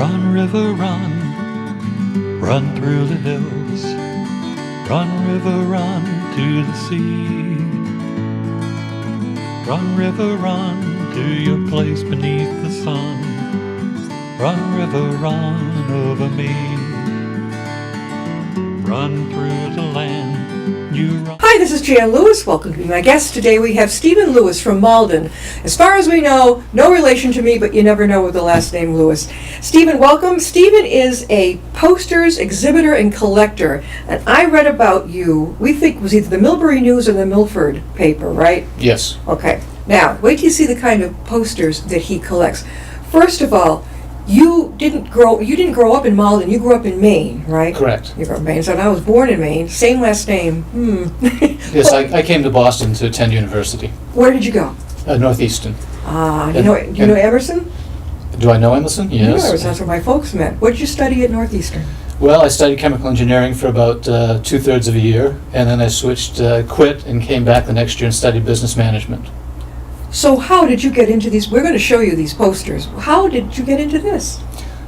Run, river, run, run through the hills. Run, river, run to the sea. Run, river, run to your place beneath the sun. Run, river, run over me. Run through the land you run. Hi, this is Jan Lewis. Welcome to be my guest. Today we have Stephen Lewis from Malden. As far as we know, no relation to me, but you never know with the last name Lewis. Stephen, welcome. Stephen is a posters exhibitor and collector, and I read about you, we think it was either the Millbury News or the Milford paper, right? Yes. Okay. Now, wait till you see the kind of posters that he collects. First of all, you didn't grow up in Malden, you grew up in Maine, right? Correct. You grew up in Maine, so I was born in Maine, same last name. Yes, I came to Boston to attend university, Where did you go? Northeastern. Do you know Emerson? Do I know Emerson? You know Yes. Emerson, that's where my folks met. What did you study at Northeastern? Well, I studied chemical engineering for about 2/3 of a year, and then I quit, and came back the next year and studied business management. So how did you get into these? We're going to show you these posters. How did you get into this?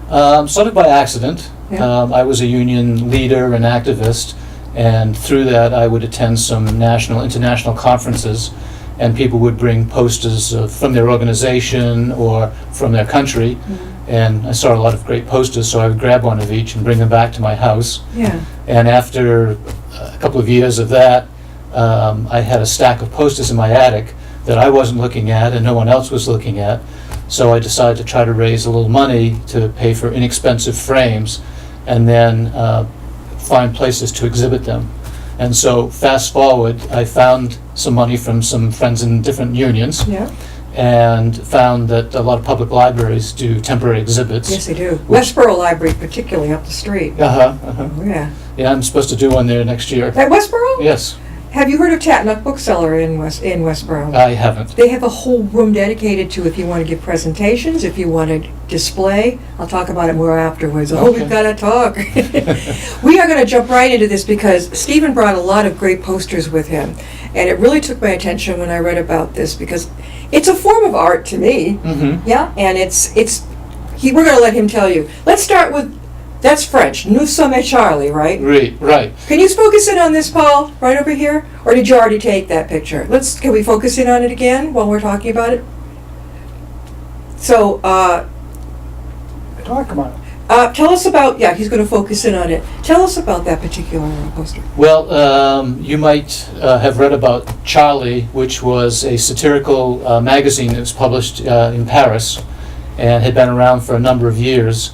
Sort of by accident. Yeah. I was a union leader and activist, and through that I would attend some international conferences, and people would bring posters from their organization or from their country, and I saw a lot of great posters, so I would grab one of each and bring them back to my house. Yeah. And after a couple of years of that, I had a stack of posters in my attic that I wasn't looking at and no one else was looking at. So I decided to try to raise a little money to pay for inexpensive frames and then find places to exhibit them. And so fast forward, I found some money from some friends in different unions Yeah. and found that a lot of public libraries do temporary exhibits. Yes, they do. Westboro Library, particularly up the street. Uh-huh, uh-huh. Oh, yeah. Yeah, I'm supposed to do one there next year. At Westboro? Yes, Have you heard of Tatnuck Bookseller in Westboro? I haven't. They have a whole room dedicated to if you want to give presentations, if you want to display. I'll talk about it more afterwards. Oh, Okay. we've got to talk. We are going to jump right into this because Stephen brought a lot of great posters with him. And it really took my attention when I read about this because it's a form of art to me. Mm-hmm. Yeah, and we're going to let him tell you. Let's start with, that's French, Nous sommes Charlie, right? Right. Can you focus in on this, Paul, right over here? Or did you already take that picture? Can we focus in on it again while we're talking about it? So, Talk about it. tell us about, he's going to focus in on it. Tell us about that particular poster. Well, you might have read about Charlie, which was a satirical magazine that was published in Paris and had been around for a number of years.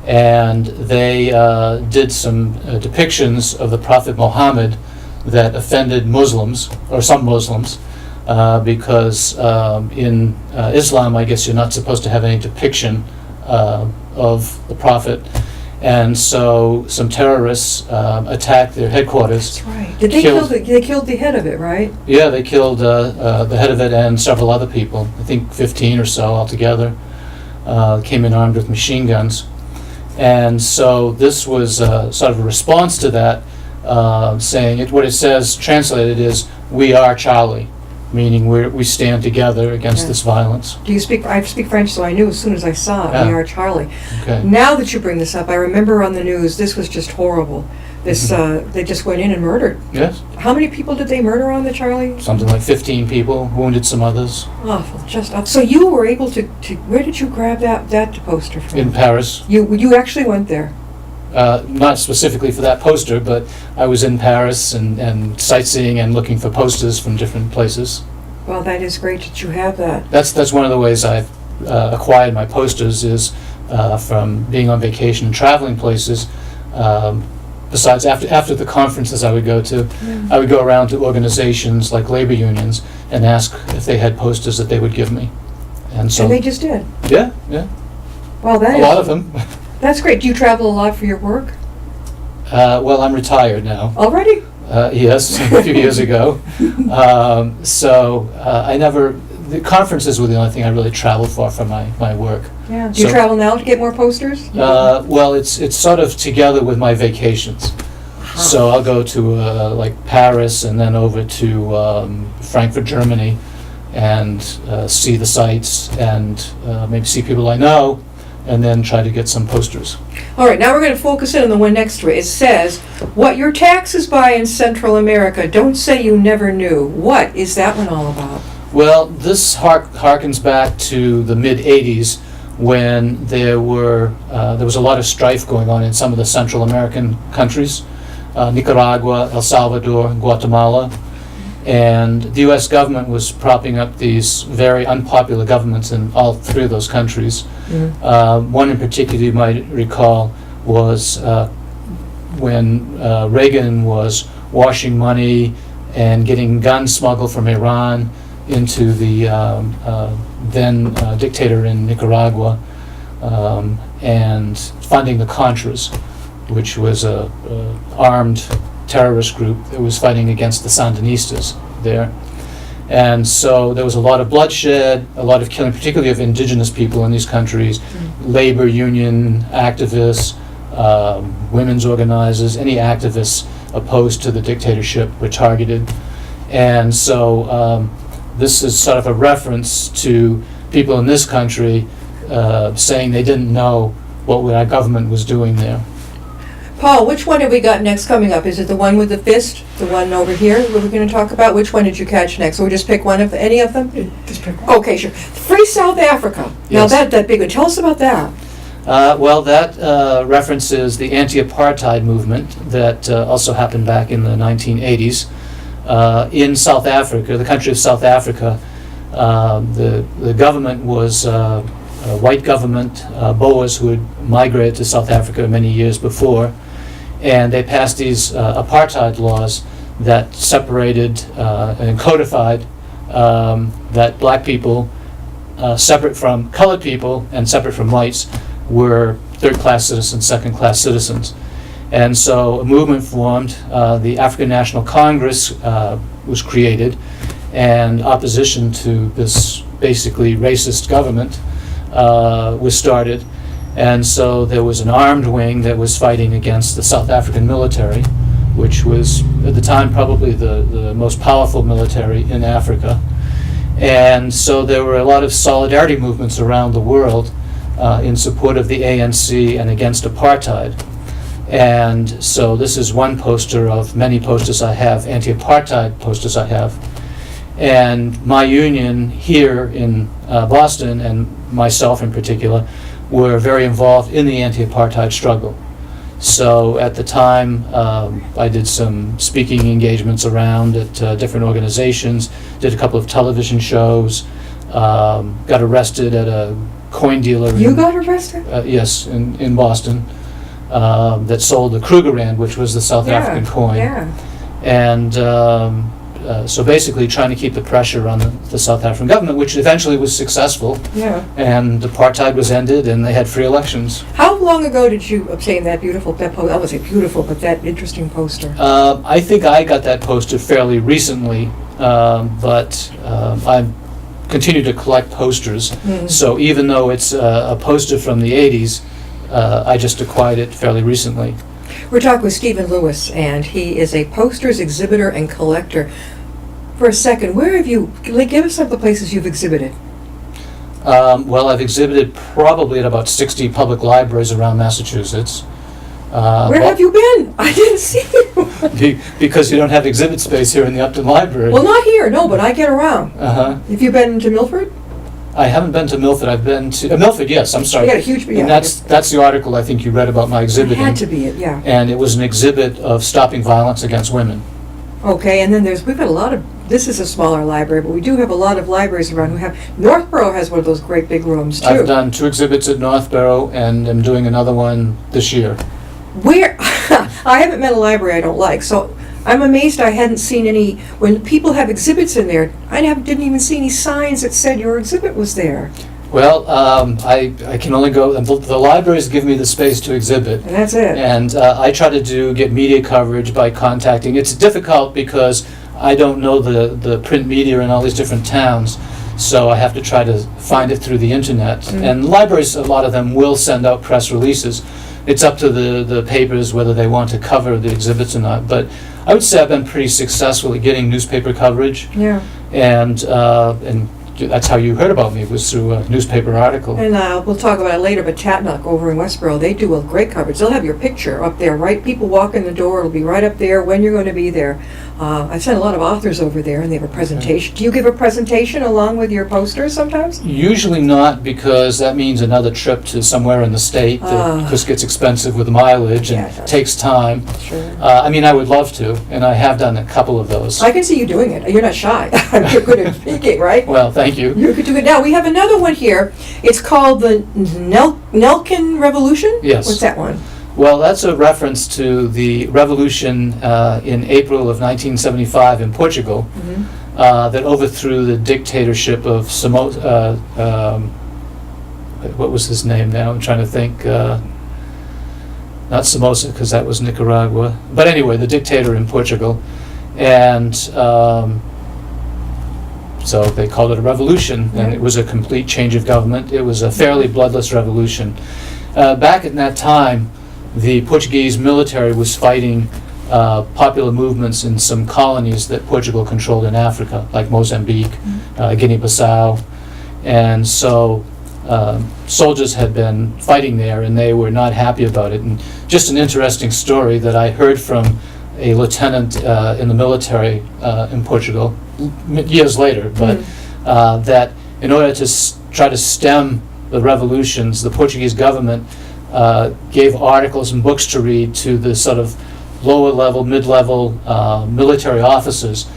And they did some depictions of the Prophet Muhammad that offended Muslims, or some Muslims, because in Islam, I guess you're not supposed to have any depiction of the Prophet. And so some terrorists attacked their headquarters. That's right. They killed the head of it, right? Yeah, they killed the head of it and several other people. I think 15 or so altogether. Came in armed with machine guns. And so this was sort of a response to that, saying what it says translated is, "We are Charlie," meaning we stand together against Yeah. this violence. I speak French, so I knew as soon as I saw it, Yeah. We Are Charlie. Okay. Now that you bring this up, I remember on the news, this was just horrible. This, they just went in and murdered. Yes, How many people did they murder on the Charlie? something like 15 people, wounded some others Awful, just awful. So you were able to where did you grab that poster from? in Paris. You actually went there. Not specifically for that poster, but I was in Paris and sightseeing and looking for posters from different places. Well, that is great that you have that. That's one of the ways I've acquired my posters is from being on vacation and traveling places. Besides, after the conferences I would go to, I would go around to organizations like labor unions and ask if they had posters that they would give me. And so, And they just did. yeah, Well, a lot of them. That's great. Do you travel a lot for your work Well, I'm retired now. already? Yes, a few years ago. The conferences were the only thing I really traveled for my work. Yeah. Do you So- travel now to get more posters? Well, it's sort of together with my vacations. So I'll go to like Paris and then over to Frankfurt, Germany, and see the sights and maybe see people I know and then try to get some posters. All right, now we're going to focus in on the one next to it. It says, what your taxes buy in Central America, don't say you never knew. What is that one all about? Well, this harkens back to the mid-'80s when there was a lot of strife going on in some of the Central American countries, Nicaragua, El Salvador, Guatemala. And the U.S. government was propping up these very unpopular governments in all three of those countries. One in particular you might recall was when Reagan was washing money and getting guns smuggled from Iran into the then dictator in Nicaragua, and funding the Contras, which was a armed terrorist group that was fighting against the Sandinistas there. And so there was a lot of bloodshed, a lot of killing, particularly of indigenous people in these countries, labor union activists, women's organizers, any activists opposed to the dictatorship were targeted. And so this is sort of a reference to people in this country saying they didn't know what our government was doing there. Paul, which one have we got next coming up? Is it the one with the fist? The one over here that we're going to talk about? Which one did you catch next? Or we just pick one of any of them? Just pick one. Okay, sure. Free South Africa. Yes. Now that big one. Tell us about that. Well, that references the anti-apartheid movement that also happened back in the 1980s. In South Africa, the country of South Africa, the government was a white government, Boers who had migrated to South Africa many years before, and they passed these apartheid laws that separated and codified that black people, separate from colored people and separate from whites, were third-class citizens, second-class citizens. And so a movement formed, the African National Congress was created, and opposition to this basically racist government was started. And so there was an armed wing that was fighting against the South African military, which was at the time probably the most powerful military in Africa. And so there were a lot of solidarity movements around the world in support of the ANC and against apartheid. And so this is one poster of many posters I have, anti-apartheid posters I have. And my union here in Boston, and myself in particular, were very involved in the anti-apartheid struggle. So at the time, I did some speaking engagements around at different organizations, did a couple of television shows, got arrested at a coin dealer. You got arrested? Yes, in Boston, that sold the Krugerrand, which was the South African coin. Yeah. And so basically trying to keep the pressure on the South African government, which eventually was successful, Yeah. and apartheid was ended and they had free elections. How long ago did you obtain that beautiful, I would say beautiful, but that interesting poster? I think I got that poster fairly recently, but I continue to collect posters. So even though it's a poster from the 80s, I just acquired it fairly recently. We're talking with Stephen Lewis, and he is a posters exhibitor and collector. For a second, where have you, give us some of the places you've exhibited. Well, I've exhibited probably at about 60 public libraries around Massachusetts. Where have you been? I didn't see you. Because you don't have exhibit space here in the Upton Library. Well, not here, no, but I get around. Uh-huh. Have you been to Milford? I haven't been to Milford. I've been to Milford. Yes, I'm sorry. You got a huge. And that's the article I think you read about my It exhibiting. had to be it, yeah. And it was an exhibit of stopping violence against women. Okay, and then we've got a lot of, this is a smaller library, but we do have a lot of libraries around who have, Northborough has one of those great big rooms too. I've done 2 exhibits at Northborough, and I'm doing another one this year. Where, I haven't met a library I don't like, so I'm amazed I hadn't seen any, when people have exhibits in there, didn't even see any signs that said your exhibit was there. Well, I can only go, the libraries give me the space to exhibit. And that's it. And I try to get media coverage by contacting. It's difficult because I don't know the print media in all these different towns, so I have to try to find it through the internet. And libraries, a lot of them will send out press releases. It's up to the papers whether they want to cover the exhibits or not. But I would say I've been pretty successful at getting newspaper coverage Yeah. and that's how you heard about me, was through a newspaper article. And we'll talk about it later, but Tatnuck over in Westboro, they do a great coverage. They'll have your picture up there, right? People walk in the door, it'll be right up there when you're going to be there. I've sent a lot of authors over there, and they have a presentation. Do you give a presentation along with your posters sometimes? Usually not, because that means another trip to somewhere in the state that just gets expensive with the mileage Yeah, and it does. takes time. Sure. I mean, I would love to, and I have done a couple of those. I can see you doing it. You're not shy. You're good at speaking, right? Well, thank you. You could do it now. We have another one here. It's called the Nelken Revolution? Yes. What's that one? Well, that's a reference to the revolution in April of 1975 in Portugal that overthrew the dictatorship of what was his name now? I'm trying to think. Not Somoza, because that was Nicaragua. But anyway, the dictator in Portugal. And so they called it a revolution, and it was a complete change of government. It was a fairly bloodless revolution. Back in that time, the Portuguese military was fighting popular movements in some colonies that Portugal controlled in Africa, like Mozambique, Guinea-Bissau. And so soldiers had been fighting there, and they were not happy about it. And just an interesting story that I heard from a lieutenant in the military in Portugal years later, but that in order to try to stem the revolutions, the Portuguese government gave articles and books to read to the sort of lower level, mid-level military officers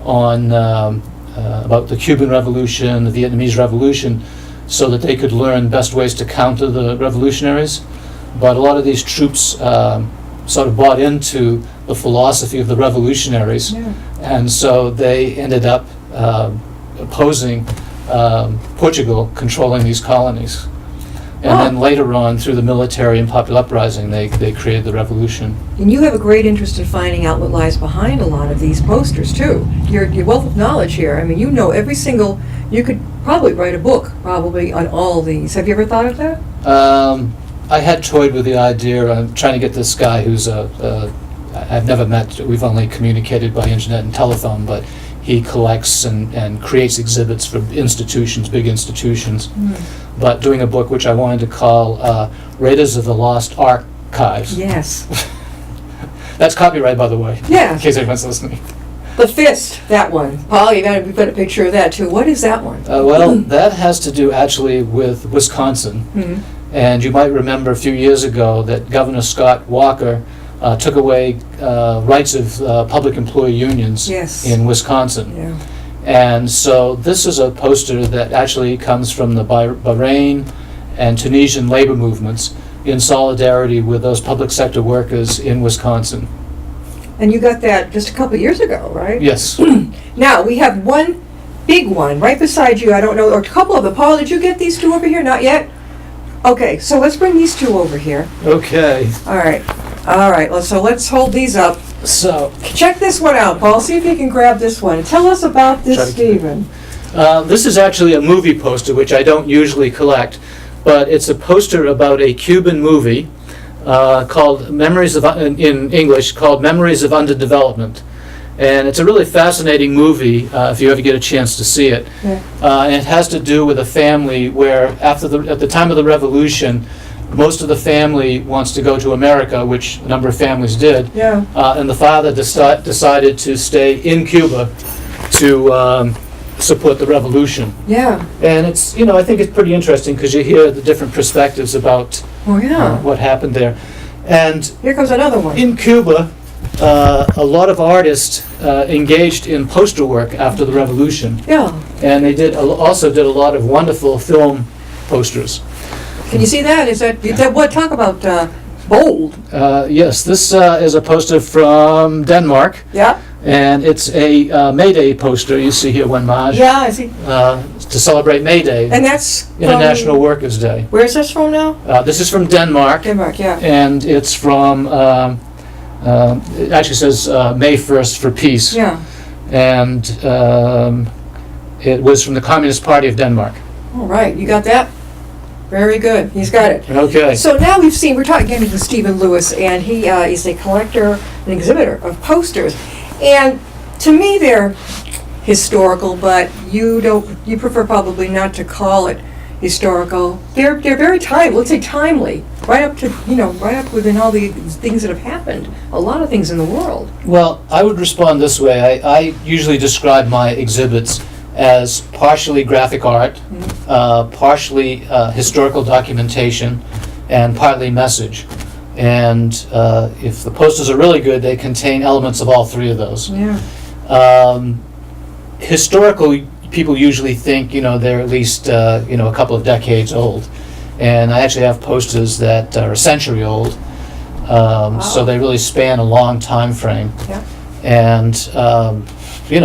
on about the Cuban Revolution, the Vietnamese Revolution, so that they could learn best ways to counter the revolutionaries. But a lot of these troops sort of bought into the philosophy of the revolutionaries, and so they ended up opposing Portugal controlling these colonies. And then later on, through the military and popular uprising, they created the revolution. And you have a great interest in finding out what lies behind a lot of these posters, too. Your wealth of knowledge here. I mean, you know every single... You could probably write a book, probably, on all these. Have you ever thought of that? I had toyed with the idea. I'm trying to get this guy who's I've never met. We've only communicated by internet and telephone, but he collects and creates exhibits for institutions, big institutions. But doing a book which I wanted to call Raiders of the Lost Archives. Yes. That's copyright, by the way. Yeah. In case anyone's listening. The Fist, that one. Paul, we've got a picture of that, too. What is that one? Well, that has to do actually with Wisconsin. And you might remember a few years ago that Governor Scott Walker took away rights of public employee unions in Wisconsin. Yeah. And so this is a poster that actually comes from the Bahrain and Tunisian labor movements in solidarity with those public sector workers in Wisconsin. And you got that just a couple years ago, right? Yes. Now, we have one big one right beside you. I don't know, or a couple of them. Paul, did you get these two over here? Not yet? Okay, so let's bring these two over here. Okay. All right. So let's hold these up. So Check this one out, Paul. See if you can grab this one. Tell us about this, Try to keep it. Stephen. this is actually a movie poster, which I don't usually collect, but it's a poster about a Cuban movie called Memories of, in English, called Memories of Underdevelopment. And it's a really fascinating movie if you ever get a chance to see it. And it has to do with a family where at the time of the revolution, most of the family wants to go to America, which a number of families did. Yeah. And the father decided to stay in Cuba to support the revolution. Yeah. And it's, I think it's pretty interesting because you hear the different perspectives about Oh, yeah. what happened there. And Here comes another one. in Cuba, a lot of artists engaged in poster work after the revolution, Yeah. and they also did a lot of wonderful film posters. Can you see that? Is that what? Talk about bold. Yes, this is a poster from Denmark, Yeah. and it's a May Day poster. You see here one Maj Yeah, I see. to celebrate May Day, And that's from, International Workers' Day. Where is this from now? This is from Denmark, Denmark. Yeah. and it's from. It actually says May 1st for peace. Yeah. And it was from the Communist Party of Denmark. All right. You got that? Very good. He's got it. Okay. So now we're talking again with Stephen Lewis, and he is a collector and exhibitor of posters. And to me, they're historical, but you prefer probably not to call it historical. They're very let's say timely, right up to, right up within all the things that have happened, a lot of things in the world. Well, I would respond this way. I usually describe my exhibits as partially graphic art, partially historical documentation, and partly message. And if the posters are really good, they contain elements of all three of those. Yeah. Historical, people usually think, they're at least, a couple of decades old. And I actually have posters that are a century old. So they really span a long time frame. Yeah. And,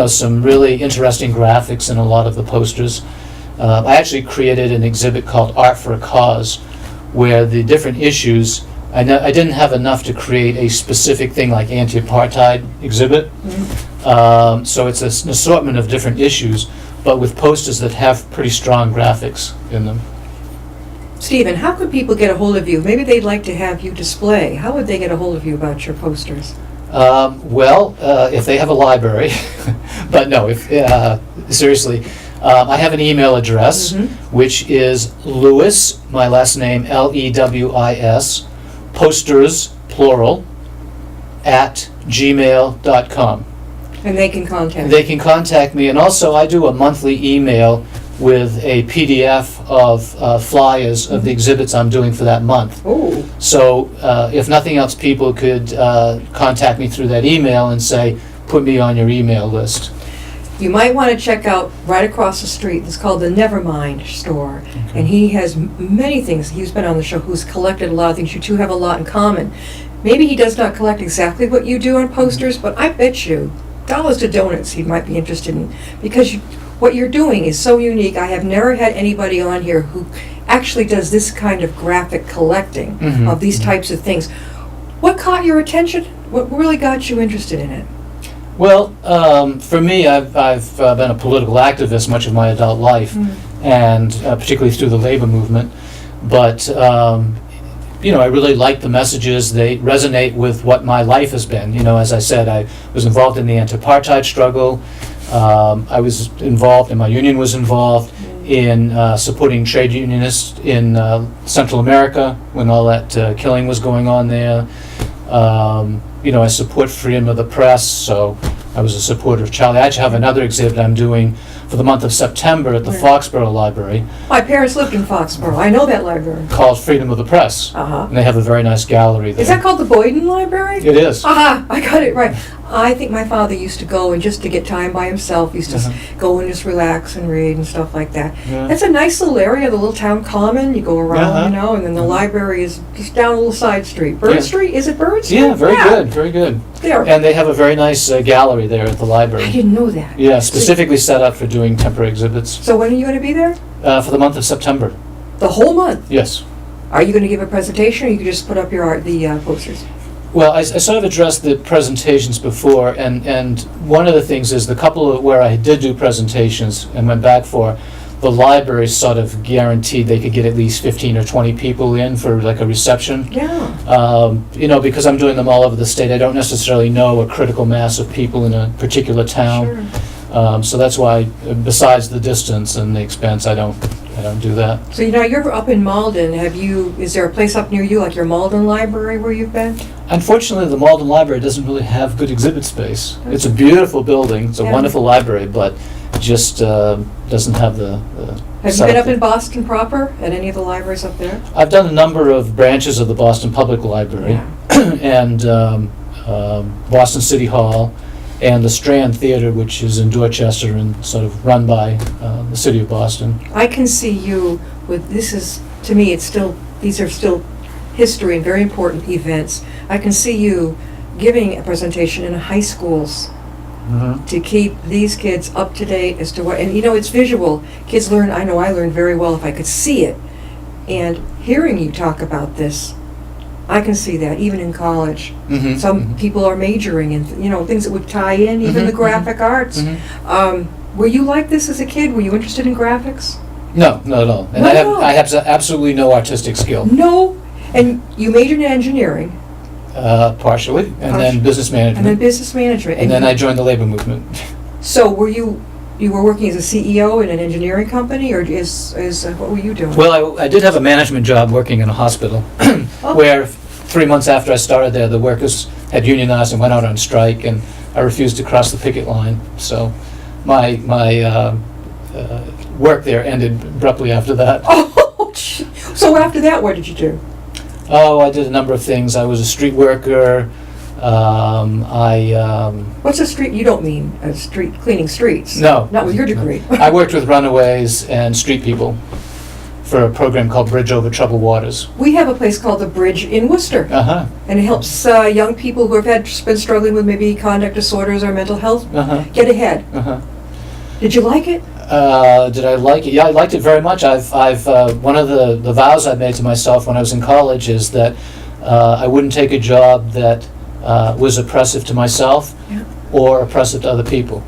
some really interesting graphics in a lot of the posters. I actually created an exhibit called Art for a Cause, where the different issues, I didn't have enough to create a specific thing like anti-apartheid exhibit. So it's an assortment of different issues, but with posters that have pretty strong graphics in them. Stephen, how could people get a hold of you? Maybe they'd like to have you display. How would they get a hold of you about your posters? If they have a library, but no, seriously, I have an email address, which is Lewis, my last name, Lewis, posters, plural, @gmail.com. And they can contact They can contact me, and also I do a monthly email with a PDF of flyers of the exhibits I'm doing for that month. Oh, So if nothing else, people could contact me through that email and say, put me on your email list. you might want to check out right across the street. It's called the Nevermind store. And he has many things. He's been on the show, who's collected a lot of things. You two have a lot in common. Maybe he does not collect exactly what you do on posters, but I bet you dollars to donuts he might be interested in, because what you're doing is so unique. I have never had anybody on here who actually does this kind of graphic collecting of these types of things. What caught your attention? What really got you interested in it? Well, for me, I've been a political activist much of my adult life, and particularly through the labor movement. But I really like the messages. They resonate with what my life has been. As I said, I was involved in the anti-apartheid struggle. I was involved, and my union was involved in supporting trade unionists in Central America when all that killing was going on there. I support freedom of the press, so I was a supporter of Charlie. I actually have another exhibit I'm doing for the month of September at the Foxborough Library My parents lived in Foxborough. I know that library. called Freedom of the Press. Uh-huh. And they have a very nice gallery there. Is that called the Boyden Library? It is. Aha, I got it right. I think my father used to go, and just to get time by himself, used to go and just relax and read and stuff like that. Yeah. It's a nice little area, the little town common. You go around, Uh-huh. and then the library is just down a little side street. Bird Yeah. Street? Is it Bird Street? Yeah, very good, very good. There. And they have a very nice gallery there at the I library. didn't know that. Yeah, specifically set up for doing temporary exhibits So when are you going to be there? for the month of September. The whole month? Yes. Are you going to give a presentation, or you can just put up the posters? Well, I sort of addressed the presentations before, and one of the things is the couple of where I did do presentations and went back for, the library sort of guaranteed they could get at least 15 or 20 people in for like a reception. Yeah. Because I'm doing them all over the state, I don't necessarily know a critical mass of people in a particular town. Sure. So that's why, besides the distance and the expense, I don't do that. So you're up in Malden. Is there a place up near you, like your Malden Library, where you've been? Unfortunately, the Malden Library doesn't really have good exhibit space. It's a beautiful building, it's a Yeah. wonderful library, but just doesn't have the Have you setup been up that- in Boston proper, at any of the libraries up there? I've done a number of branches of the Boston Public Library and Boston City Hall and the Strand Theater, which is in Dorchester and sort of run by the city of Boston. I can see you with, to me, these are still history and very important events. I can see you giving a presentation in high schools to keep these kids up to date as to what, and it's visual. Kids learn, I know I learned very well if I could see it. And hearing you talk about this, I can see that, even in college. Some people are majoring in, things that would tie in, even the graphic arts. Were you like this as a kid? Were you interested in graphics? No, not at all. And Not at all. I have absolutely no artistic skill, No. And you majored in engineering, partially, and then business and then management, business management. and then I joined the labor movement. So were you You were working as a CEO in an engineering company, or what were you doing? Well, I did have a management job working in a hospital where 3 months after I started there, the workers had unionized and went out on strike, and I refused to cross the picket line. So my work there ended abruptly after that. Oh, gee. So after that, what did you do? Oh, I did a number of things. I was a street worker. What's a street? You don't mean a street cleaning streets? No. Not with your degree. I worked with runaways and street people for a program called Bridge Over Troubled Waters. We have a place called The Bridge in Worcester, Uh-huh. and it helps young people who have been struggling with maybe conduct disorders or mental health Uh-huh. get ahead. Uh-huh. Did you like it? Did I like it? Yeah, I liked it very much. I've one of the vows I made to myself when I was in college is that I wouldn't take a job that was oppressive to myself Yeah. or oppressive to other people.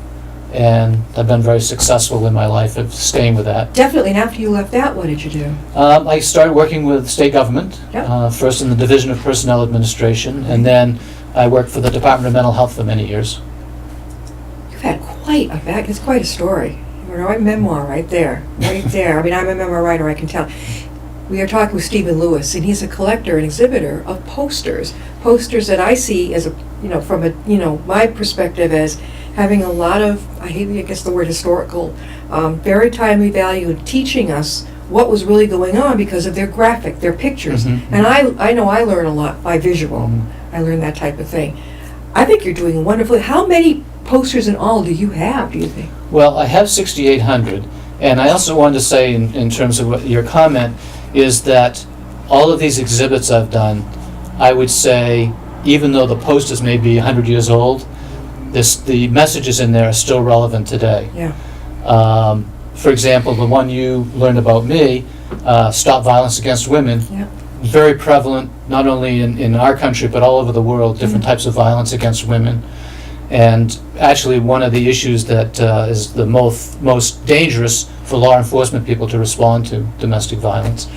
And I've been very successful in my life of staying with that. Definitely. And after you left that, what did you do? I started working with state government, Yeah. first in the Division of Personnel Administration, and then I worked for the Department of Mental Health for many years. You've had quite a back. It's quite a story. You're a memoir right there, right there. I mean, I'm a memoir writer. I can tell. We are talking with Stephen Lewis, and he's a collector and exhibitor of posters that I see as from my perspective as having a lot of, I guess the word historical, very timely value in teaching us what was really going on because of their graphic, their pictures. Mhm. And I know I learn a lot by visual. Mhm. I learn that type of thing. I think you're doing wonderfully. How many posters in all do you have, do you think? Well, I have 6,800, and I also wanted to say in terms of what your comment is that all of these exhibits I've done, I would say, even though the posters may be 100 years old, the messages in there are still relevant today. Yeah. For example, the one you learned about me, Stop Violence Against Women, Yeah. very prevalent, not only in our country, but all over the world, different Mhm. types of violence against women. And actually, one of the issues that is the most dangerous for law enforcement people to respond to, domestic violence.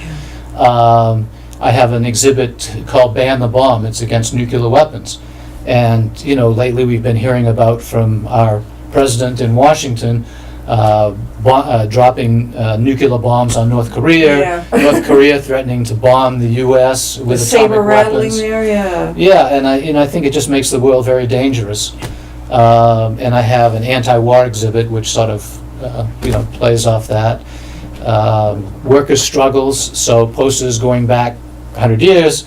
I have an exhibit called Ban the Bomb. It's against nuclear weapons. And, lately we've been hearing about from our president in Washington dropping nuclear bombs on North Korea, Yeah. North Korea threatening to bomb the U.S. with The atomic saber rattling weapons. there, yeah. Yeah, and I think it just makes the world very dangerous. And I have an anti-war exhibit which sort of plays off that. Workers' struggles, so posters going back 100 years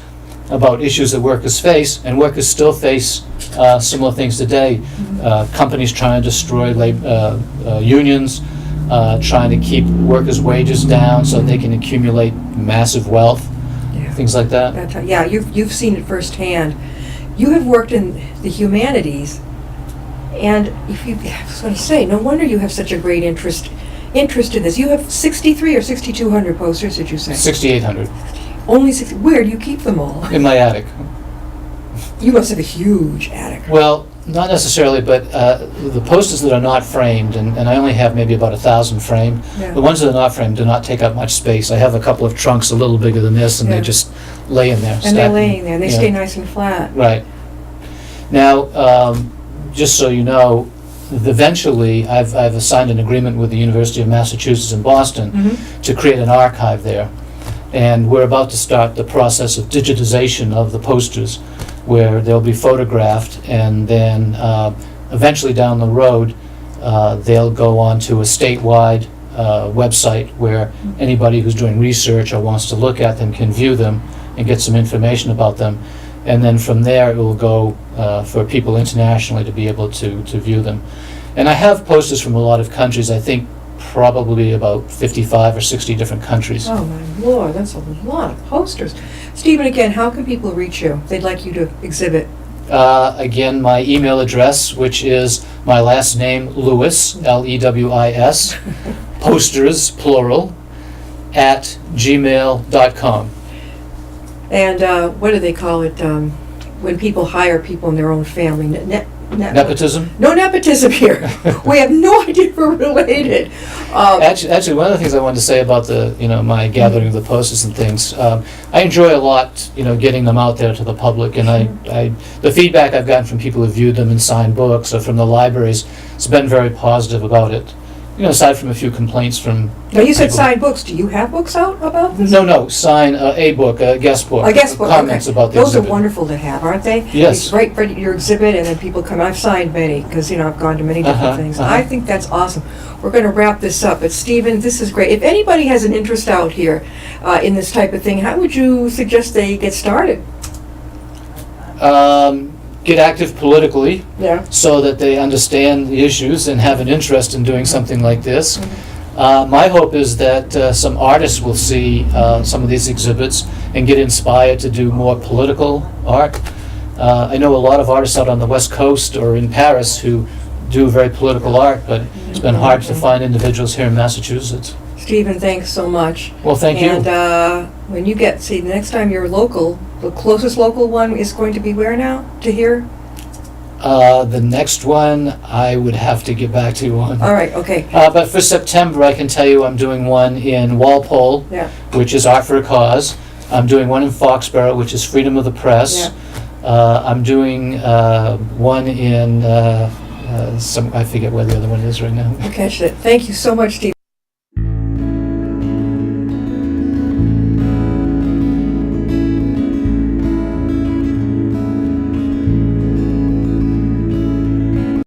about issues that workers face, and workers still face similar things today. Companies trying to destroy unions, trying to keep workers' wages down so they can accumulate massive wealth, Yeah. things like that. Yeah, you've seen it firsthand. You have worked in the humanities, and I was going to say, no wonder you have such a great interest in this. You have 63 or 6,200 posters, did you say? 6,800 Only 60. Where do you keep them all? in my attic. You must have a huge attic. Well, not necessarily, but the posters that are not framed, and I only have maybe about 1,000 framed. Yeah. The ones that are not framed do not take up much space. I have a couple of trunks a little bigger than this, and Yeah. they just lay in there. And they're stacked. laying there, and they Yeah. stay nice and flat. Right. Now, just so you know, eventually I've assigned an agreement with the University of Massachusetts in Boston Mhm. to create an archive there. And we're about to start the process of digitization of the posters, where they'll be photographed, and then eventually down the road, they'll go on to a statewide website where anybody who's doing research or wants to look at them can view them and get some information about them. And then from there, it will go for people internationally to be able to view them. And I have posters from a lot of countries, I think probably about 55 or 60 different countries. Oh my Lord, that's a lot of posters. Stephen, again, how can people reach you? They'd like you to exhibit. Again, my email address, which is my last name, Lewis, Lewis, posters, plural, at gmail.com. And what do they call it when people hire people in their own family? Nepotism? No nepotism here. We have no idea if we're related. Actually, one of the things I wanted to say about my gathering of the posters and things, I enjoy a lot, getting them out there to the public, and the feedback I've gotten from people who've viewed them and signed books or from the libraries has been very positive about it. aside from a few complaints from. Now, you said people. signed books. Do you have books out about this? No, sign a book, a guest book. I guess book, Comments okay. about the Those exhibit. are wonderful to have, aren't they? Yes. You write your exhibit, and then people come. I've signed many because I've gone to many different things. I think that's awesome. We're going to wrap this up, but Stephen, this is great. If anybody has an interest out here in this type of thing, how would you suggest they get started? Get active politically Yeah. so that they understand the issues and have an interest in doing something like this. My hope is that some artists will see some of these exhibits and get inspired to do more political art. I know a lot of artists out on the West Coast or in Paris who do very political art, but it's been hard to find individuals here in Massachusetts. Stephen, thanks so much. Well, thank you. And when you the next time you're local, the closest local one is going to be where now to here? The next one, I would have to get back to you on. All right, okay. But for September, I can tell you I'm doing one in Walpole, Yeah. which is Art for a Cause. I'm doing one in Foxborough, which is Freedom of the Press. I'm doing one in I forget where the other one is right now. I'll catch it. Thank you so much, Stephen.